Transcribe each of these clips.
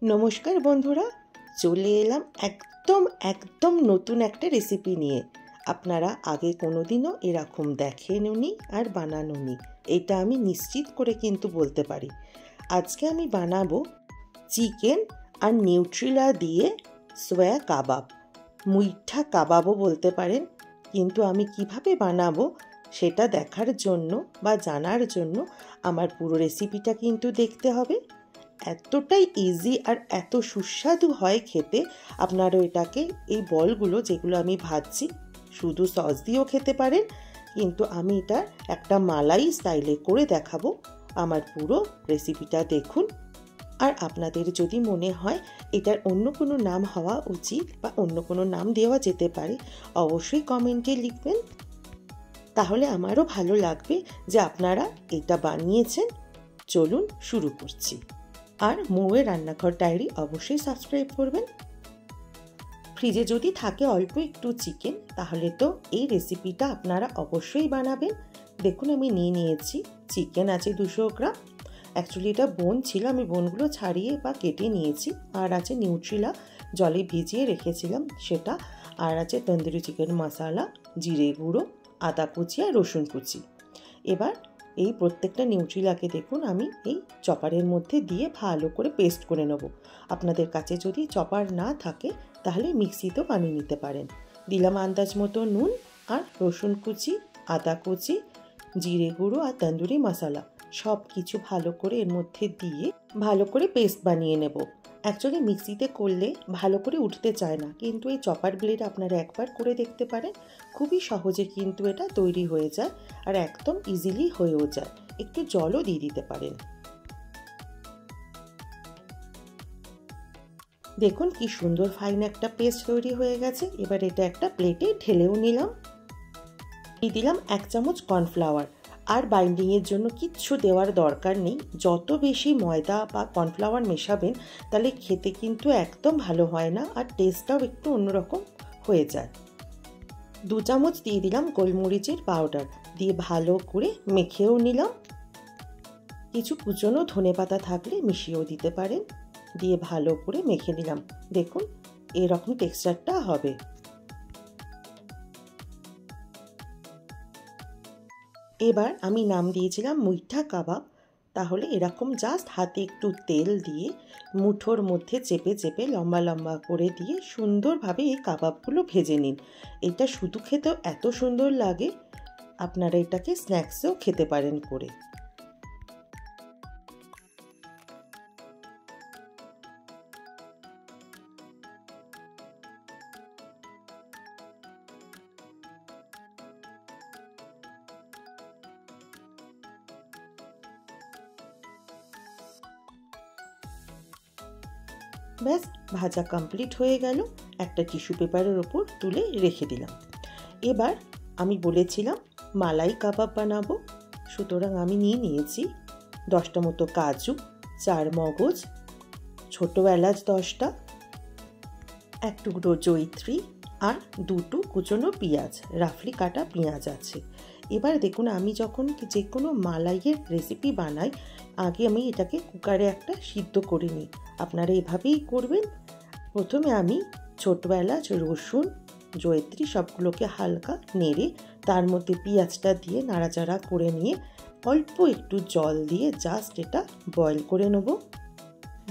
নমস্কার বন্ধুরা, চলে এলাম একদম একদম নতুন একটা রেসিপি নিয়ে। আপনারা আগে কোনোদিনও এরকম দেখেননি আর বানানোনি, এটা আমি নিশ্চিত করে কিন্তু বলতে পারি। আজকে আমি বানাবো চিকেন আর নিউট্রিলা দিয়ে সোয়া কাবাব, মুইঠা কাবাবও বলতে পারেন। কিন্তু আমি কিভাবে বানাবো সেটা দেখার জন্য বা জানার জন্য আমার পুরো রেসিপিটা কিন্তু দেখতে হবে। এতটাই ইজি আর এত সুস্বাদু হয় খেতে। আপনারা এটাকে এই বলগুলো যেগুলো আমি ভাজছি শুধু সস দিয়েও খেতে পারেন, কিন্তু আমি এটা একটা মালাই স্টাইলে করে দেখাবো। আমার পুরো রেসিপিটা দেখুন। আর আপনাদের যদি মনে হয় এটার অন্য কোনো নাম হওয়া উচিত বা অন্য কোনো নাম দেওয়া যেতে পারে, অবশ্যই কমেন্টে লিখবেন, তাহলে আমারও ভালো লাগবে যে আপনারা এটা বানিয়েছেন। চলুন শুরু করছি। আর মৌয়ের রান্নাঘর ডায়েরি অবশ্যই সাবস্ক্রাইব করবেন। ফ্রিজে যদি থাকে অল্প একটু চিকেন, তাহলে তো এই রেসিপিটা আপনারা অবশ্যই বানাবেন। দেখুন আমি নিয়ে নিয়েছি চিকেন আছে 200 গ্রাম। অ্যাকচুয়ালি এটা বোন ছিল, আমি বোনগুলো ছাড়িয়ে বা কেটে নিয়েছি। আর আছে নিউট্রিলা, জলে ভিজিয়ে রেখেছিলাম সেটা। আর আছে তন্দুরি চিকেন মশলা, জিরে গুঁড়ো, আদা কুচি আর রসুন কুচি। এবার এই প্রত্যেকটা নিউট্রিলাকে দেখুন আমি এই চপারের মধ্যে দিয়ে ভালো করে পেস্ট করে নেব। আপনাদের কাছে যদি চপার না থাকে তাহলে মিক্সিতেও বানিয়ে নিতে পারেন। দিলাম আন্দাজ মতো নুন আর রসুন কুচি, আদা কুচি, জিরে গুঁড়ো আর তন্দুরি মশলা সব কিছু ভালো করে এর মধ্যে দিয়ে ভালো করে পেস্ট বানিয়ে নেব। অ্যাকচুয়ালি মিক্সিতে করলে ভালো করে উঠতে চায় না, কিন্তু এই চপার ব্লেড আপনারা একবার করে দেখতে পারেন। খুবই সহজে কিন্তু এটা তৈরি হয়ে যায় আর একদম ইজিলি হয়েও যায়। একটু জলও দিয়ে দিতে পারেন। দেখুন কি সুন্দর ফাইন একটা পেস্ট তৈরি হয়ে গেছে। এবার এটা একটা প্লেটে ঢেলেও নিলাম। দিয়ে দিলাম 1 চামচ কর্নফ্লাওয়ার। আর বাইন্ডিংয়ের জন্য কিচ্ছু দেওয়ার দরকার নেই। যত বেশি ময়দা বা কর্নফ্লাওয়ার মেশাবেন তাহলে খেতে কিন্তু একদম ভালো হয় না, আর টেস্টটাও একটু অন্যরকম হয়ে যায়। 2 চামচ দিয়ে দিলাম গোলমরিচের পাউডার, দিয়ে ভালো করে মেখেও নিলাম। কিছু কুচনো ধনেপাতা থাকলে মিশিয়েও দিতে পারেন। দিয়ে ভালো করে মেখে নিলাম। দেখুন এরকম টেক্সচারটা হবে। এবার আমি নাম দিয়েছিলাম মুইঠা কাবাব। তাহলে এরকম জাস্ট হাতে একটু তেল দিয়ে মুঠোর মধ্যে চেপে চেপে লম্বা লম্বা করে দিয়ে সুন্দরভাবে এই কাবাবগুলো ভেজে নিন। এটা শুধু খেতেও এত সুন্দর লাগে, আপনারা এটাকে স্ন্যাক্সেও খেতে পারেন করে। ব্যাস ভাজা কমপ্লিট হয়ে গেল। একটা টিস্যু পেপারের ওপর তুলে রেখে দিলাম। এবার আমি বলেছিলাম মালাই কাবাব বানাবো, সুতরাং আমি নিয়ে নিয়েছি 10টা মতো কাজু, 4 মগজ, ছোটো এলাচ 10টা, 1 টুকরো জয়িত্রী আর 2টো কুচনো পেঁয়াজ, রাফলি কাটা পেঁয়াজ আছে। এবার দেখুন আমি যখন যে কোনো মালাইয়ের রেসিপি বানাই আগে আমি এটাকে কুকারে একটা সিদ্ধ করে নিই। আপনারা এভাবেই করবেন। প্রথমে আমি ছোটো এলাচ, রসুন, জয়িত্রী সবগুলোকে হালকা নেড়ে তার মধ্যে পেঁয়াজটা দিয়ে নাড়াচাড়া করে নিয়ে অল্প একটু জল দিয়ে জাস্ট এটা বয়েল করে নেব।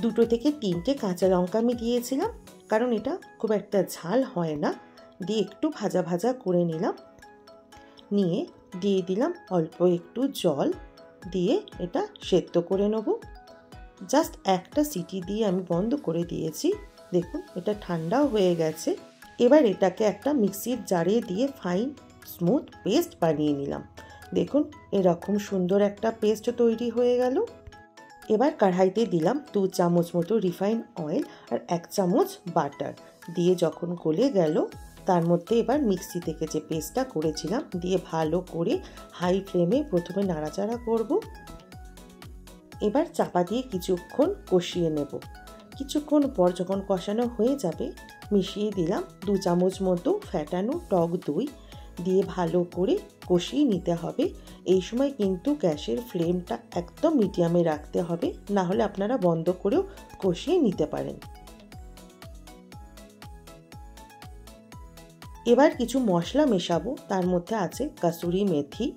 2 থেকে 3টে কাঁচা লঙ্কা আমি দিয়েছিলাম, কারণ এটা খুব একটা ঝাল হয় না। দিয়ে একটু ভাজা ভাজা করে নিলাম। নিয়ে দিয়ে দিলাম অল্প একটু জল, দিয়ে এটা সেদ্ধ করে নেব। জাস্ট একটা সিটি দিয়ে আমি বন্ধ করে দিয়েছি। দেখুন এটা ঠান্ডাও হয়ে গেছে। এবার এটাকে একটা মিক্সির জারে দিয়ে ফাইন স্মুথ পেস্ট বানিয়ে নিলাম। দেখুন এরকম সুন্দর একটা পেস্ট তৈরি হয়ে গেল। এবার কড়াইতে দিলাম 2 চামচ মতো রিফাইন অয়েল আর 1 চামচ বাটার, দিয়ে যখন গলে গেল তার মধ্যে এবার মিক্সি থেকে যে পেস্টটা করেছিলাম দিয়ে ভালো করে হাই ফ্লেমে প্রথমে নাড়াচাড়া করব। এবার চাপা দিয়ে কিছুক্ষণ কষিয়ে নেব। কিছুক্ষণ পর যখন কষানো হয়ে যাবে মিশিয়ে দিলাম 2 চামচ মতো ফ্যাটানো টক দই, দিয়ে ভালো করে কষিয়ে নিতে হবে। এই সময় কিন্তু গ্যাসের ফ্লেমটা একদম মিডিয়ামে রাখতে হবে, না হলে আপনারা বন্ধ করেও কষিয়ে নিতে পারেন। এবার কিছু মশলা মেশাবো। তার মধ্যে আছে কাসুরি মেথি,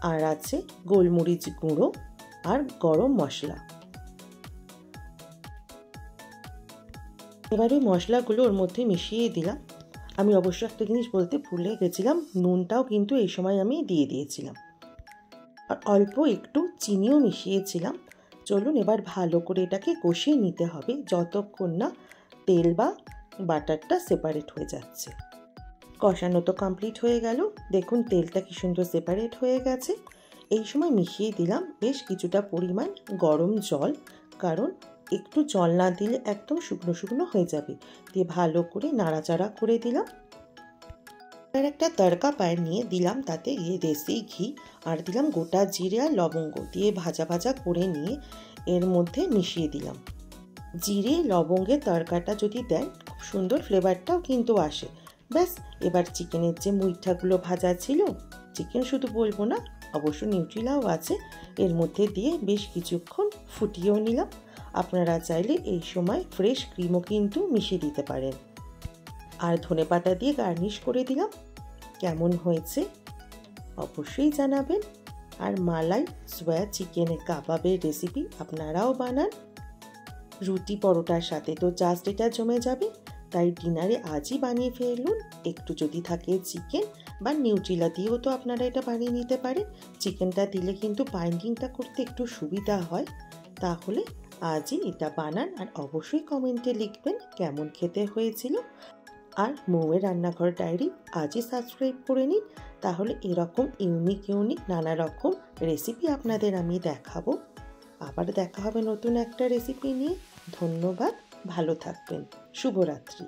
আর আছে গোলমরিচ গুঁড়ো আর গরম মশলা। এবার ওই মশলাগুলো ওর মধ্যে মিশিয়ে দিলাম। আমি অবশ্য একটা জিনিস বলতে ভুলে গেছিলাম, নুনটাও কিন্তু এই সময় আমি দিয়ে দিয়েছিলাম, আর অল্প একটু চিনিও মিশিয়েছিলাম। চলুন এবার ভালো করে এটাকে কষিয়ে নিতে হবে যতক্ষণ না তেল বা বাটারটা সেপারেট হয়ে যাচ্ছে। কষানো তো কমপ্লিট হয়ে গেল, দেখুন তেলটা কি সুন্দর সেপারেট হয়ে গেছে। এই সময় মিশিয়ে দিলাম বেশ কিছুটা পরিমাণ গরম জল, কারণ একটু জল না দিলে একদম শুকনো শুকনো হয়ে যাবে। দিয়ে ভালো করে নাড়াচাড়া করে দিলাম। আর একটা তড়কা প্যান নিয়ে দিলাম তাতে দেশি ঘি, আর দিলাম গোটা জিরে আর লবঙ্গ, দিয়ে ভাজা ভাজা করে নিয়ে এর মধ্যে মিশিয়ে দিলাম। জিরে লবঙ্গের তড়কাটা যদি দেন খুব সুন্দর ফ্লেভারটাও কিন্তু আসে। ব্যাস, এবার চিকেনের যে মুইঠাগুলো ভাজা ছিল, চিকেন শুধু বলবো না, অবশ্য নিউট্রিলাও আছে, এর মধ্যে দিয়ে বেশ কিছুক্ষণ ফুটিয়েও নিলাম। আপনারা চাইলে এই সময় ফ্রেশ ক্রিমও কিন্তু মিশিয়ে দিতে পারেন। আর ধনেপাতা দিয়ে গার্নিশ করে দিলাম। কেমন হয়েছে অবশ্যই জানাবেন। আর মালাই সোয়া চিকেনের কাবাবের রেসিপি আপনারাও বানান। রুটি পরোটার সাথে তো জাস্ট এটা জমে যাবে, তাই ডিনারে আজই বানিয়ে ফেলুন। একটু যদি থাকে চিকেন বা নিউট্রিলা দিয়েও তো আপনারা এটা বানিয়ে নিতে পারেন। চিকেনটা দিলে কিন্তু বাইন্ডিংটা করতে একটু সুবিধা হয়। তাহলে আজই এটা বানান, আর অবশ্যই কমেন্টে লিখবেন কেমন খেতে হয়েছিল। আর মৌয়ের রান্নাঘর ডায়েরি আজই সাবস্ক্রাইব করে নিন, তাহলে এরকম ইউনিক নানা রকম রেসিপি আপনাদের আমি দেখাবো। আবার দেখা হবে নতুন একটা রেসিপি নিয়ে। ধন্যবাদ, ভালো থাকবেন, শুভরাত্রি।